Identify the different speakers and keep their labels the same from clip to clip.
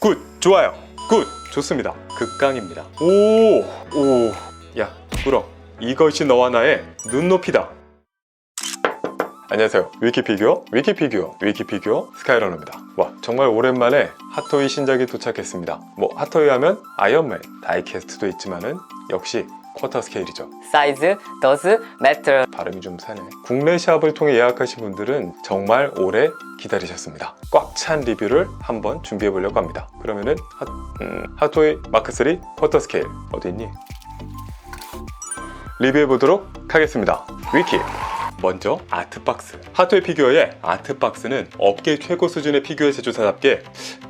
Speaker 1: 굿! 좋아요! 굿! 좋습니다. 극강입니다. 야, 꾸러. 이것이 너와 나의 눈높이다. 안녕하세요. 위키피규어 스카이러너입니다. 와, 정말 오랜만에 핫토이 신작이 도착했습니다. 핫토이 하면 아이언맨, 다이캐스트도 있지만은 역시 쿼터 스케일이죠.
Speaker 2: Size does matter.
Speaker 1: 발음이 좀 세네. 국내 샵을 통해 예약하신 분들은 정말 오래 기다리셨습니다. 꽉 찬 리뷰를 한번 준비해 보려고 합니다. 그러면은 핫토이 마크3 쿼터 스케일 어디 있니? 리뷰해 보도록 하겠습니다. 위키. 먼저 아트박스. 핫토이 피규어의 아트박스는 업계 최고 수준의 피규어 제조사답게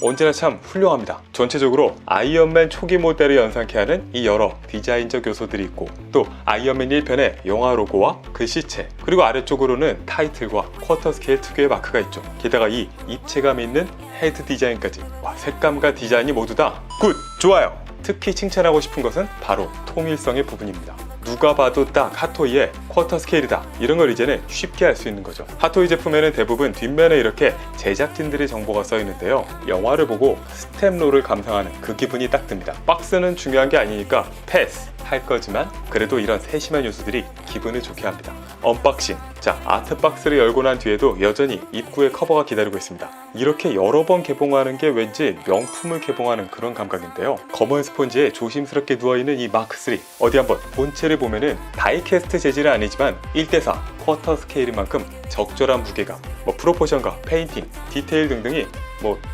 Speaker 1: 언제나 참 훌륭합니다. 전체적으로 아이언맨 초기 모델을 연상케 하는 이 여러 디자인적 요소들이 있고, 또 아이언맨 1편의 영화 로고와 글씨체, 그리고 아래쪽으로는 타이틀과 쿼터 스케일 특유의 마크가 있죠. 게다가 이 입체감 있는 헤드 디자인까지. 와, 색감과 디자인이 모두 다 굿! 좋아요! 특히 칭찬하고 싶은 것은 바로 통일성의 부분입니다. 누가 봐도 딱 핫토이의 쿼터 스케일이다, 이런 걸 이제는 쉽게 알 수 있는 거죠. 핫토이 제품에는 대부분 뒷면에 이렇게 제작진들의 정보가 써 있는데요, 영화를 보고 스텝롤을 감상하는 그 기분이 딱 듭니다. 박스는 중요한 게 아니니까 패스 할 거지만 그래도 이런 세심한 요소들이 기분을 좋게 합니다. 언박싱. 자, 아트박스를 열고 난 뒤에도 여전히 입구에 커버가 기다리고 있습니다. 이렇게 여러 번 개봉하는 게 왠지 명품을 개봉하는 그런 감각인데요, 검은 스펀지에 조심스럽게 누워있는 이 마크3, 어디 한번 본체를 보면은 다이캐스트 재질은 아니지만 1대4 쿼터 스케일인 만큼 적절한 무게감, 프로포션과 페인팅, 디테일 등등이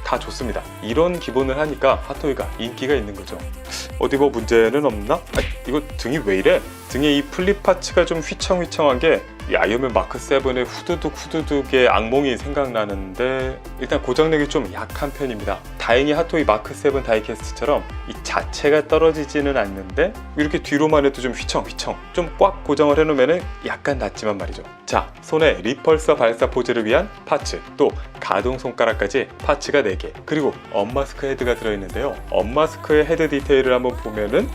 Speaker 1: 다 좋습니다. 이런 기본을 하니까 핫토이가 인기가 있는 거죠. 어디 문제는 없나? 이거 등이 왜 이래? 등에 이 플립 파츠가 좀 휘청휘청한 게 이 아이언맨 마크7의 후두둑의 악몽이 생각나는데, 일단 고장력이 좀 약한 편입니다. 다행히 핫토이 마크7 다이캐스트처럼 이 자체가 떨어지지는 않는데 이렇게 뒤로만 해도 좀 휘청휘청, 좀 꽉 고정을 해놓으면 약간 낫지만 말이죠. 자, 손에 리펄서 발사 포즈를 위한 파츠, 또 가동 손가락까지 파츠가 4개, 그리고 언마스크 헤드가 들어있는데요, 언마스크의 헤드 디테일을 한번 보면은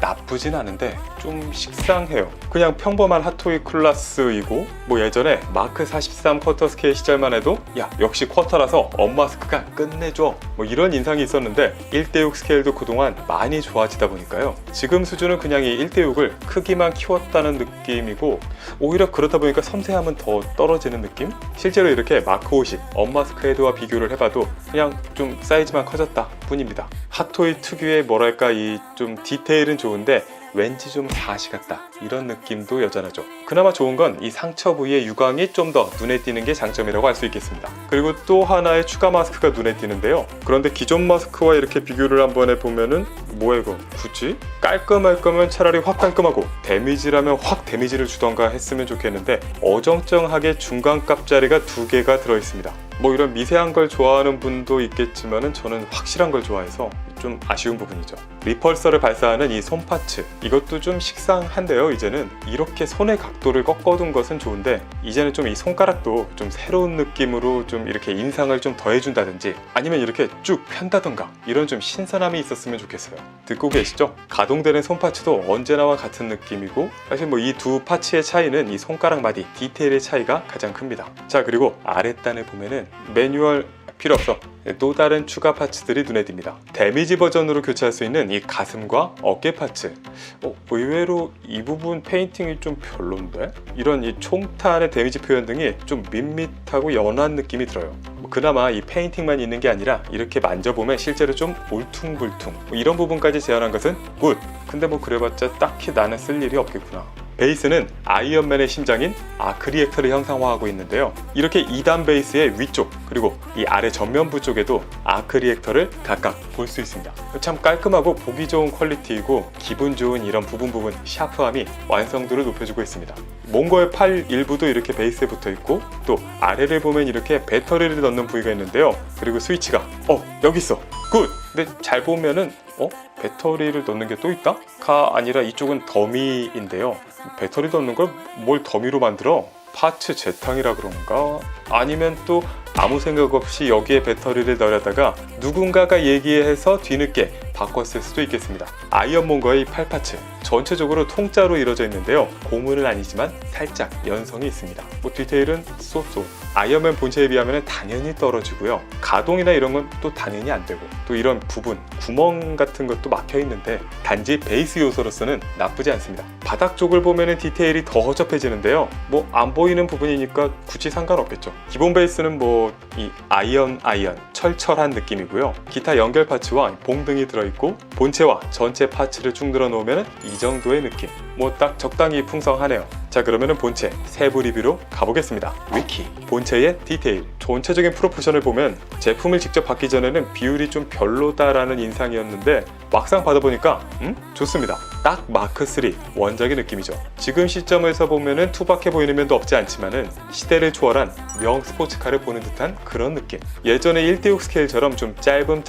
Speaker 1: 나쁘진 않은데 좀 식상해요. 그냥 평범한 핫토이 클래스이고, 예전에 마크 43 쿼터 스케일 시절만 해도 야, 역시 쿼터라서 언마스크가 끝내줘, 이런 인상이 있었는데 1대6 스케일도 그동안 많이 좋아지다 보니까요, 지금 수준은 그냥 이 1대6을 크기만 키웠다는 느낌이고, 오히려 그러다 보니까 섬세함은 더 떨어지는 느낌? 실제로 이렇게 마크 50 언마스크 헤드와 비교를 해봐도 그냥 좀 사이즈만 커졌다 뿐입니다. 핫토이 특유의 이 좀 디테일은 좋은데 왠지 좀 사시 같다, 이런 느낌도 여전하죠. 그나마 좋은 건 이 상처 부위의 유광이 좀 더 눈에 띄는 게 장점이라고 할 수 있겠습니다. 그리고 또 하나의 추가 마스크가 눈에 띄는데요, 그런데 기존 마스크와 이렇게 비교를 한번 해보면은 뭐야 이거, 굳이? 깔끔할 거면 차라리 확 깔끔하고, 데미지라면 확 데미지를 주던가 했으면 좋겠는데 어정쩡하게 중간값자리가 2개가 들어있습니다. 이런 미세한 걸 좋아하는 분도 있겠지만은 저는 확실한 걸 좋아해서 좀 아쉬운 부분이죠. 리펄서를 발사하는 이 손 파츠, 이것도 좀 식상한데요. 이제는 이렇게 손의 각도를 꺾어둔 것은 좋은데, 이제는 좀 이 손가락도 좀 새로운 느낌으로 좀 이렇게 인상을 좀 더해준다든지, 아니면 이렇게 쭉 편다던가, 이런 좀 신선함이 있었으면 좋겠어요. 듣고 계시죠? 가동되는 손 파츠도 언제나와 같은 느낌이고, 사실 이 두 파츠의 차이는 이 손가락 마디 디테일의 차이가 가장 큽니다. 자, 그리고 아랫단에 보면은 매뉴얼 필요 없어, 또 다른 추가 파츠들이 눈에 띕니다. 데미지 버전으로 교체할 수 있는 이 가슴과 어깨 파츠, 의외로 이 부분 페인팅이 좀 별론데? 이런 이 총탄의 데미지 표현 등이 좀 밋밋하고 연한 느낌이 들어요. 그나마 이 페인팅만 있는 게 아니라 이렇게 만져보면 실제로 좀 울퉁불퉁, 이런 부분까지 제안한 것은 굿! 근데 그래봤자 딱히 나는 쓸 일이 없겠구나. 베이스는 아이언맨의 심장인 아크 리액터를 형상화하고 있는데요, 이렇게 2단 베이스의 위쪽, 그리고 이 아래 전면부 쪽에도 아크 리액터를 각각 볼 수 있습니다. 참 깔끔하고 보기 좋은 퀄리티이고, 기분 좋은 이런 부분 샤프함이 완성도를 높여주고 있습니다. 몽고의 팔 일부도 이렇게 베이스에 붙어 있고, 또 아래를 보면 이렇게 배터리를 넣는 부위가 있는데요, 그리고 스위치가 여기 있어. 굿! 근데 잘 보면은 배터리를 넣는 게 또 있다? 가 아니라 이쪽은 더미인데요, 배터리 넣는 걸 뭘 더미로 만들어? 파츠 재탕이라 그런가? 아니면 또 아무 생각 없이 여기에 배터리를 넣으려다가 누군가가 얘기해서 뒤늦게 바꿨을 수도 있겠습니다. 아이언몬거의 팔 파츠, 전체적으로 통짜로 이루어져 있는데요. 고무는 아니지만 살짝 연성이 있습니다. 뭐 디테일은 쏘쏘. 아이언맨 본체에 비하면 당연히 떨어지고요. 가동이나 이런 건 또 당연히 안 되고, 또 이런 부분, 구멍 같은 것도 막혀 있는데 단지 베이스 요소로서는 나쁘지 않습니다. 바닥 쪽을 보면 디테일이 더 허접해지는데요. 뭐 안 보이는 부분이니까 굳이 상관없겠죠. 기본 베이스는 뭐 이 아이언 철철한 느낌이고요. 기타 연결 파츠와 봉등이 들어있고 본체와 전체 파츠를 쭉 늘어 놓으면 이 정도의 느낌. 뭐 딱 적당히 풍성하네요. 자, 그러면은 본체 세부 리뷰로 가보겠습니다. 위키 본체의 디테일, 전체적인 프로포션을 보면 제품을 직접 받기 전에는 비율이 좀 별로다라는 인상이었는데 막상 받아보니까 좋습니다. 딱 마크3 원작의 느낌이죠. 지금 시점에서 보면은 투박해 보이는 면도 없지 않지만은 시대를 초월한 명 스포츠카를 보는 듯한 그런 느낌. 예전의 1대6 스케일처럼 좀 짧음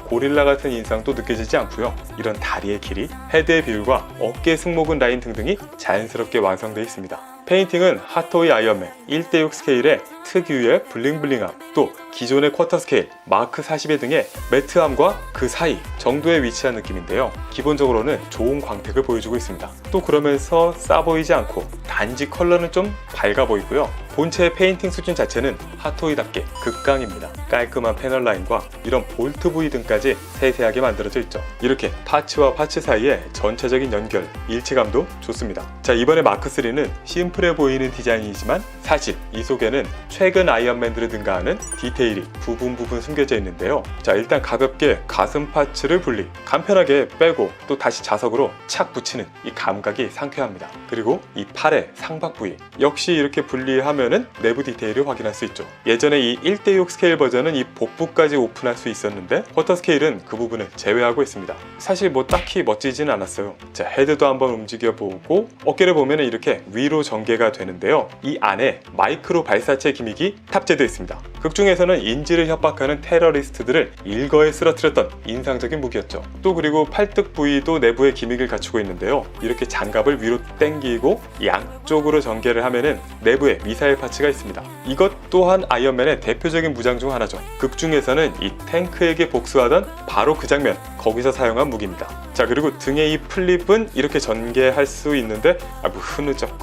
Speaker 1: 고릴라 같은 인상도 느껴지지 않고요. 이런 다리의 길이, 헤드의 비율과 어깨 승모근 라인 등등이 자연스럽게 완성되어 있습니다. 페인팅은 핫토이 아이언맨 1대6 스케일의 특유의 블링블링함, 또 기존의 쿼터 스케일 마크 41 등의 매트함과 그 사이 정도에 위치한 느낌인데요. 기본적으로는 좋은 광택을 보여주고 있습니다. 또 그러면서 싸 보이지 않고 단지 컬러는 좀 밝아 보이고요. 본체의 페인팅 수준 자체는 핫토이답게 극강입니다. 깔끔한 패널 라인과 이런 볼트 부위 등까지 세세하게 만들어져 있죠. 이렇게 파츠와 파츠 사이의 전체적인 연결, 일체감도 좋습니다. 자, 이번에 마크3는 심플해 보이는 디자인이지만 사실 이 속에는 최근 아이언맨들을 능가하는 디테일이 부분 숨겨져 있는데요. 자, 일단 가볍게 가슴 파츠를 분리, 간편하게 빼고 또 다시 자석으로 착 붙이는 이 감각이 상쾌합니다. 그리고 이 팔의 상박 부위 역시 이렇게 분리하면은 내부 디테일을 확인할 수 있죠. 예전에 이 1대6 스케일 버전은 이 복부까지 오픈할 수 있었는데 쿼터 스케일은 그 부분을 제외하고 있습니다. 사실 뭐 딱히 멋지진 않았어요. 자, 헤드도 한번 움직여보고 어깨를 보면은 이렇게 위로 전개가 되는데요. 이 안에 마이크로 발사체 기믹이 탑재되어 있습니다. 극중에서는 인지를 협박하는 테러리스트들을 일거에 쓰러뜨렸던 인상적인 무기였죠. 또 그리고 팔뚝 부위도 내부에 기믹을 갖추고 있는데요. 이렇게 장갑을 위로 당기고 양쪽으로 전개를 하면은 내부에 미사일 파츠가 있습니다. 이것 또한 아이언맨의 대표적인 무장 중 하나죠. 극중에서는 이 탱크에게 복수하던 바로 그 장면, 거기서 사용한 무기입니다. 자, 그리고 등의 이 플립은 이렇게 전개할 수 있는데 뭐 흐느적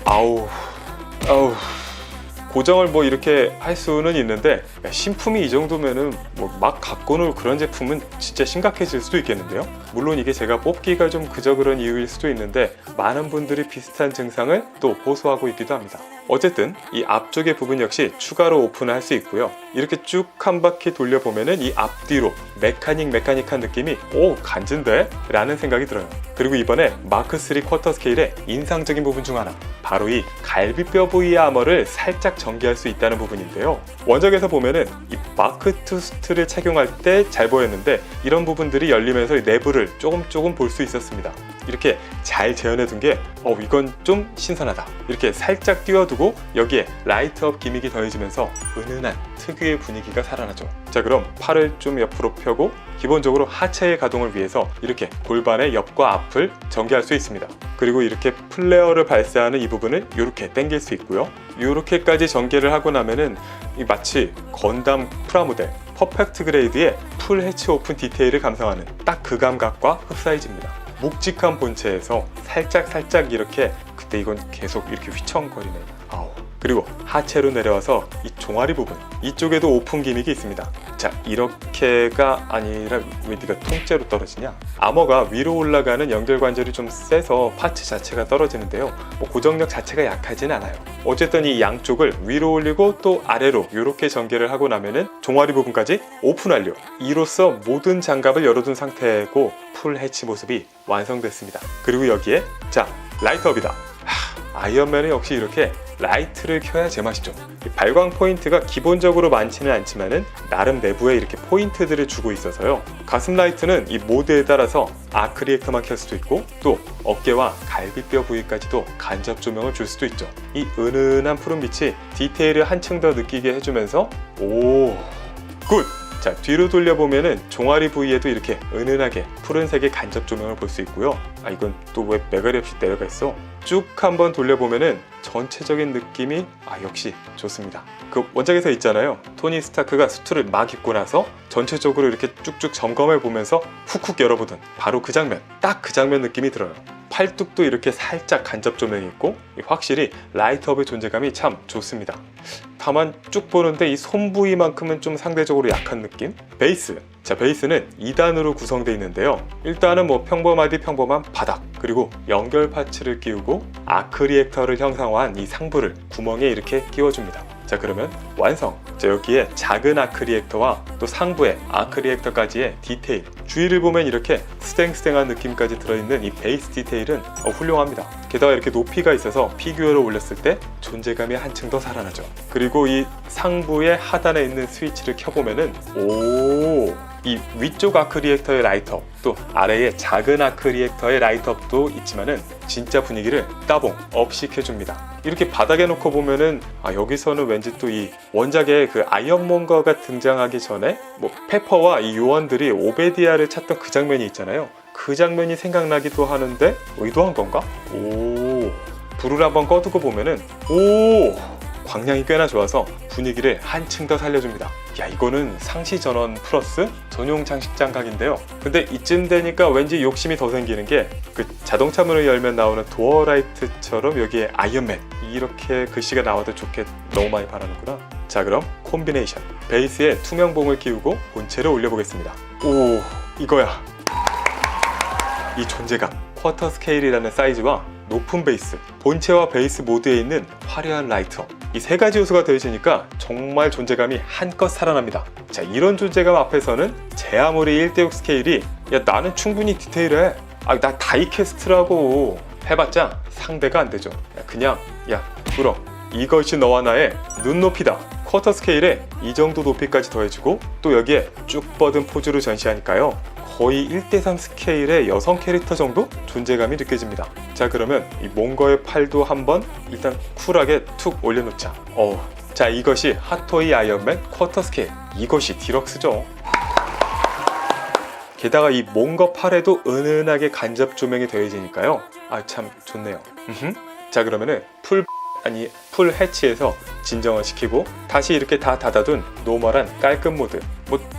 Speaker 1: 아우 고정을 뭐 이렇게 할 수는 있는데 신품이 이 정도면은 뭐 막 갖고 놀 그런 제품은 진짜 심각해질 수도 있겠는데요. 물론 이게 제가 뽑기가 좀 그저 그런 이유일 수도 있는데 많은 분들이 비슷한 증상을 또 호소하고 있기도 합니다. 어쨌든 이 앞쪽의 부분 역시 추가로 오픈을 할 수 있고요. 이렇게 쭉 한 바퀴 돌려보면은 이 앞뒤로 메카닉한 느낌이 간지인데? 라는 생각이 들어요. 그리고 이번에 마크3 쿼터 스케일의 인상적인 부분 중 하나, 바로 이 갈비뼈 부위의 아머를 살짝 전개할 수 있다는 부분인데요. 원작에서 보면은 이 마크2 수트를 착용할 때 잘 보였는데 이런 부분들이 열리면서 내부를 조금 볼 수 있었습니다. 이렇게 잘 재현해둔 게 이건 좀 신선하다. 이렇게 살짝 띄워두고 여기에 라이트업 기믹이 더해지면서 은은한 특유의 분위기가 살아나죠. 자, 그럼 팔을 좀 옆으로 펴고 기본적으로 하체의 가동을 위해서 이렇게 골반의 옆과 앞을 전개할 수 있습니다. 그리고 이렇게 플레어를 발사하는 이 부분을 이렇게 당길 수 있고요. 이렇게까지 전개를 하고 나면은 마치 건담 프라모델 퍼펙트 그레이드의 풀 해치 오픈 디테일을 감상하는 딱 그 감각과 흡사해집니다. 묵직한 본체에서 살짝 이렇게, 그때 이건 계속 이렇게 휘청거리네. 그리고 하체로 내려와서 이 종아리 부분, 이쪽에도 오픈 기믹이 있습니다. 자, 이렇게가 아니라 왜 네가 통째로 떨어지냐? 아머가 위로 올라가는 연결 관절이 좀 세서 파츠 자체가 떨어지는데요. 고정력 자체가 약하진 않아요. 어쨌든 이 양쪽을 위로 올리고 또 아래로 이렇게 전개를 하고 나면은 종아리 부분까지 오픈 완료. 이로써 모든 장갑을 열어둔 상태고 풀 해치 모습이 완성됐습니다. 그리고 여기에 자, 라이트업이다. 아이언맨은 역시 이렇게 라이트를 켜야 제맛이죠. 발광 포인트가 기본적으로 많지는 않지만은 나름 내부에 이렇게 포인트들을 주고 있어서요. 가슴 라이트는 이 모드에 따라서 아크 리액터만 켤 수도 있고 또 어깨와 갈비뼈 부위까지도 간접 조명을 줄 수도 있죠. 이 은은한 푸른빛이 디테일을 한층 더 느끼게 해주면서 굿! 자, 뒤로 돌려보면은 종아리 부위에도 이렇게 은은하게 푸른색의 간접 조명을 볼 수 있고요. 이건 또 왜 매가리 없이 내려가 있어? 쭉 한번 돌려보면은 전체적인 느낌이 역시 좋습니다. 그 원작에서 있잖아요. 토니 스타크가 수트를 막 입고 나서 전체적으로 이렇게 쭉쭉 점검해 보면서 훅 열어보던 바로 그 장면, 딱 그 장면 느낌이 들어요. 팔뚝도 이렇게 살짝 간접 조명이 있고 확실히 라이트업의 존재감이 참 좋습니다. 다만 쭉 보는데 이 손 부위만큼은 좀 상대적으로 약한 느낌? 베이스. 자, 베이스는 2단으로 구성되어 있는데요. 일단은 뭐 평범하디 평범한 바닥, 그리고 연결 파츠를 끼우고 아크 리액터를 형상화한 이 상부를 구멍에 이렇게 끼워줍니다. 자, 그러면 완성! 자, 여기에 작은 아크 리액터와 또 상부에 아크 리액터까지의 디테일, 주위를 보면 이렇게 스탱스탱한 느낌까지 들어있는 이 베이스 디테일은 훌륭합니다. 게다가 이렇게 높이가 있어서 피규어를 올렸을 때 존재감이 한층 더 살아나죠. 그리고 이 상부의 하단에 있는 스위치를 켜보면은 이 위쪽 아크 리액터의 라이트업, 또 아래에 작은 아크 리액터의 라이트업도 있지만은 진짜 분위기를 따봉 업 시켜줍니다. 이렇게 바닥에 놓고 보면은 여기서는 왠지 또 이 원작의 그 아이언몬거가 등장하기 전에 뭐 페퍼와 이 요원들이 오베디아를 찾던 그 장면이 있잖아요. 그 장면이 생각나기도 하는데 의도한 건가? 불을 한번 꺼두고 보면은 광량이 꽤나 좋아서 분위기를 한층 더 살려줍니다. 야, 이거는 상시 전원 플러스 전용 장식장 각인데요. 근데 이쯤 되니까 왠지 욕심이 더 생기는 게 그 자동차 문을 열면 나오는 도어 라이트처럼 여기에 아이언맨 이렇게 글씨가 나와도 좋게 너무 많이 바라는구나. 자, 그럼 콤비네이션. 베이스에 투명봉을 끼우고 본체를 올려보겠습니다. 이거야. 이 존재감. 쿼터 스케일이라는 사이즈와 높은 베이스, 본체와 베이스 모두에 있는 화려한 라이트업, 이 세 가지 요소가 더해지니까 정말 존재감이 한껏 살아납니다. 자, 이런 존재감 앞에서는 제 아무리 1:6 스케일이 나는 충분히 디테일해, 나 다이캐스트라고 해봤자 상대가 안 되죠. 그냥 불어, 이것이 너와 나의 눈높이다. 쿼터 스케일에 이 정도 높이까지 더해지고 또 여기에 쭉 뻗은 포즈로 전시하니까요, 거의 1:3 스케일의 여성 캐릭터 정도 존재감이 느껴집니다. 자, 그러면 이 몽거의 팔도 한번 일단 쿨하게 툭 올려놓자. 자, 이것이 핫토이 아이언맨 쿼터 스케일. 이것이 디럭스죠. 게다가 이 몽거 팔에도 은은하게 간접 조명이 더해지니까요, 참 좋네요. 자, 그러면은 풀 해치해서 진정을 시키고 다시 이렇게 다 닫아둔 노멀한 깔끔 모드.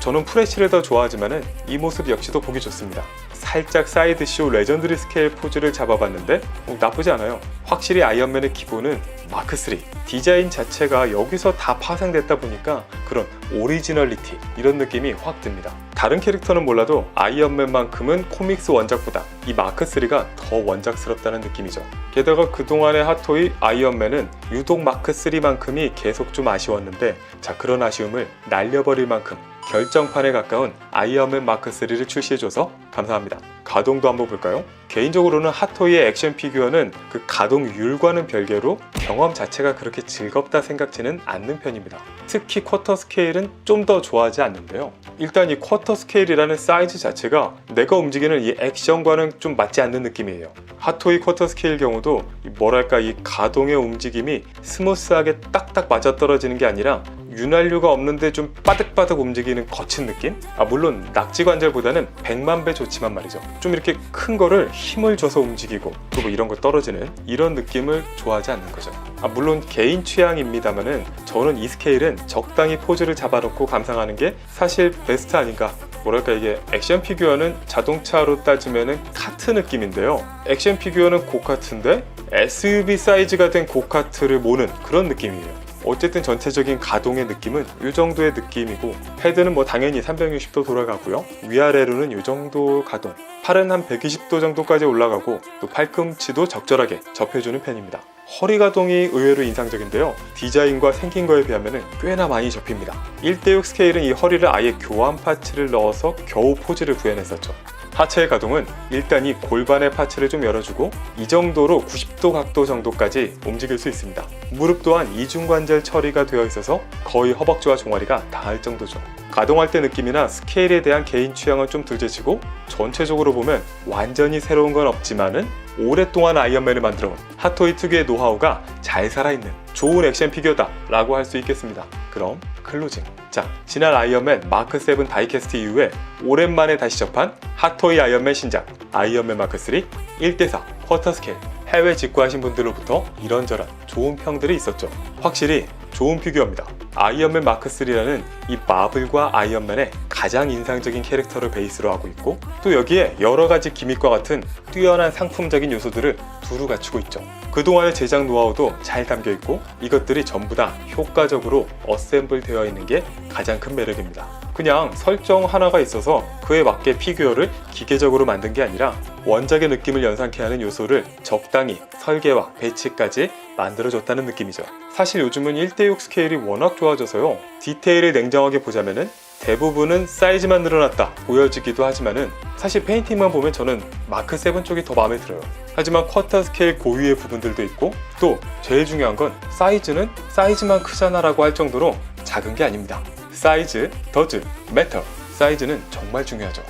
Speaker 1: 저는 프레쉬를 더 좋아하지만은 이 모습 역시도 보기 좋습니다. 살짝 사이드쇼 레전드리 스케일 포즈를 잡아봤는데 나쁘지 않아요. 확실히 아이언맨의 기본은 마크3. 디자인 자체가 여기서 다 파생됐다 보니까 그런 오리지널리티, 이런 느낌이 확 듭니다. 다른 캐릭터는 몰라도 아이언맨만큼은 코믹스 원작보다 이 마크3가 더 원작스럽다는 느낌이죠. 게다가 그동안의 핫토이 아이언맨은 유독 마크3만큼이 계속 좀 아쉬웠는데, 자, 그런 아쉬움을 날려버릴 만큼 결정판에 가까운 아이언맨 마크3를 출시해줘서 감사합니다. 가동도 한번 볼까요? 개인적으로는 핫토이의 액션 피규어는 그 가동률과는 별개로 경험 자체가 그렇게 즐겁다 생각지는 않는 편입니다. 특히 쿼터 스케일은 좀 더 좋아하지 않는데요. 일단 이 쿼터 스케일이라는 사이즈 자체가 내가 움직이는 이 액션과는 좀 맞지 않는 느낌이에요. 핫토이 쿼터 스케일 경우도 뭐랄까, 이 가동의 움직임이 스무스하게 딱딱 맞아떨어지는 게 아니라 윤활유가 없는데 좀 빠득빠득 움직이는 거친 느낌? 물론 낙지 관절보다는 100만 배 좋지만 말이죠. 좀 이렇게 큰 거를 힘을 줘서 움직이고 또 뭐 이런 거 떨어지는 이런 느낌을 좋아하지 않는 거죠. 물론 개인 취향입니다만은 저는 이 스케일은 적당히 포즈를 잡아놓고 감상하는 게 사실 베스트 아닌가. 뭐랄까, 이게 액션 피규어는 자동차로 따지면은 카트 느낌인데요. 액션 피규어는 고카트인데 SUV 사이즈가 된 고카트를 모는 그런 느낌이에요. 어쨌든 전체적인 가동의 느낌은 이 정도의 느낌이고, 헤드는 뭐 당연히 360도 돌아가고요. 위아래로는 이 정도 가동, 팔은 한 120도 정도까지 올라가고 또 팔꿈치도 적절하게 접해주는 편입니다. 허리 가동이 의외로 인상적인데요. 디자인과 생긴 거에 비하면 꽤나 많이 접힙니다. 1:6 스케일은 이 허리를 아예 교환 파츠를 넣어서 겨우 포즈를 구현했었죠. 하체의 가동은 일단 이 골반의 파츠를 좀 열어주고 이 정도로 90도 각도 정도까지 움직일 수 있습니다. 무릎 또한 이중관절 처리가 되어 있어서 거의 허벅지와 종아리가 닿을 정도죠. 가동할 때 느낌이나 스케일에 대한 개인 취향은 좀 들재지고, 전체적으로 보면 완전히 새로운 건 없지만은 오랫동안 아이언맨을 만들어온 핫토이 특유의 노하우가 잘 살아있는 좋은 액션 피규어다 라고 할 수 있겠습니다. 그럼 클로징. 자, 지난 아이언맨 마크7 다이캐스트 이후에 오랜만에 다시 접한 핫토이 아이언맨 신작 아이언맨 마크3 1:4 쿼터 스케일. 해외 직구하신 분들로부터 이런저런 좋은 평들이 있었죠. 확실히 좋은 피규어입니다. 아이언맨 마크 3라는 이 마블과 아이언맨의 가장 인상적인 캐릭터를 베이스로 하고 있고, 또 여기에 여러 가지 기믹과 같은 뛰어난 상품적인 요소들을 두루 갖추고 있죠. 그동안의 제작 노하우도 잘 담겨 있고, 이것들이 전부 다 효과적으로 어셈블 되어 있는 게 가장 큰 매력입니다. 그냥 설정 하나가 있어서 그에 맞게 피규어를 기계적으로 만든 게 아니라 원작의 느낌을 연상케 하는 요소를 적당히 설계와 배치까지 만들어줬다는 느낌이죠. 사실 요즘은 1:6 스케일이 워낙 좋아져서요, 디테일을 냉정하게 보자면은 대부분은 사이즈만 늘어났다 보여지기도 하지만은 사실 페인팅만 보면 저는 마크 7 쪽이 더 마음에 들어요. 하지만 쿼터 스케일 고유의 부분들도 있고, 또 제일 중요한 건 사이즈는 사이즈만 크잖아 라고 할 정도로 작은 게 아닙니다. 사이즈 does matter. 사이즈는 정말 중요하죠.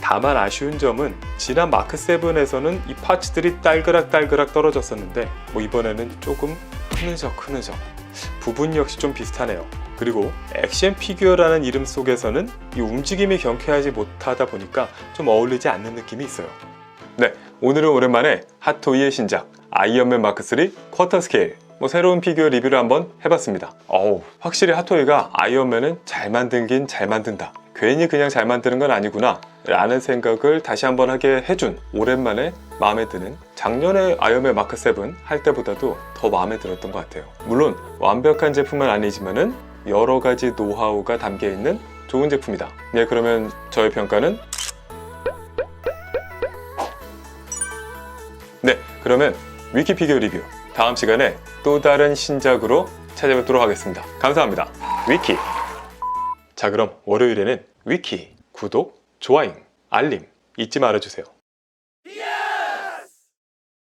Speaker 1: 다만 아쉬운 점은 지난 마크 7에서는 이 파츠들이 딸그락 떨어졌었는데, 이번에는 조금 흐느적 부분 역시 좀 비슷하네요. 그리고 액션 피규어라는 이름 속에서는 이 움직임이 경쾌하지 못하다 보니까 좀 어울리지 않는 느낌이 있어요. 네, 오늘은 오랜만에 핫토이의 신작 아이언맨 마크 3 쿼터 스케일 새로운 피규어 리뷰를 한번 해봤습니다. 확실히 핫토이가 아이언맨은 잘 만들긴 잘 만든다, 괜히 그냥 잘 만드는 건 아니구나 라는 생각을 다시 한번 하게 해준 오랜만에 마음에 드는, 작년에 아이언맨 마크 7 할 때보다도 더 마음에 들었던 것 같아요. 물론 완벽한 제품은 아니지만은 여러 가지 노하우가 담겨 있는 좋은 제품이다. 네, 그러면 저의 평가는 네, 그러면 위키 피규어 리뷰 다음 시간에 또 다른 신작으로 찾아뵙도록 하겠습니다. 감사합니다. 위키. 자, 그럼 월요일에는 위키 구독, 좋아요, 알림 잊지 말아주세요.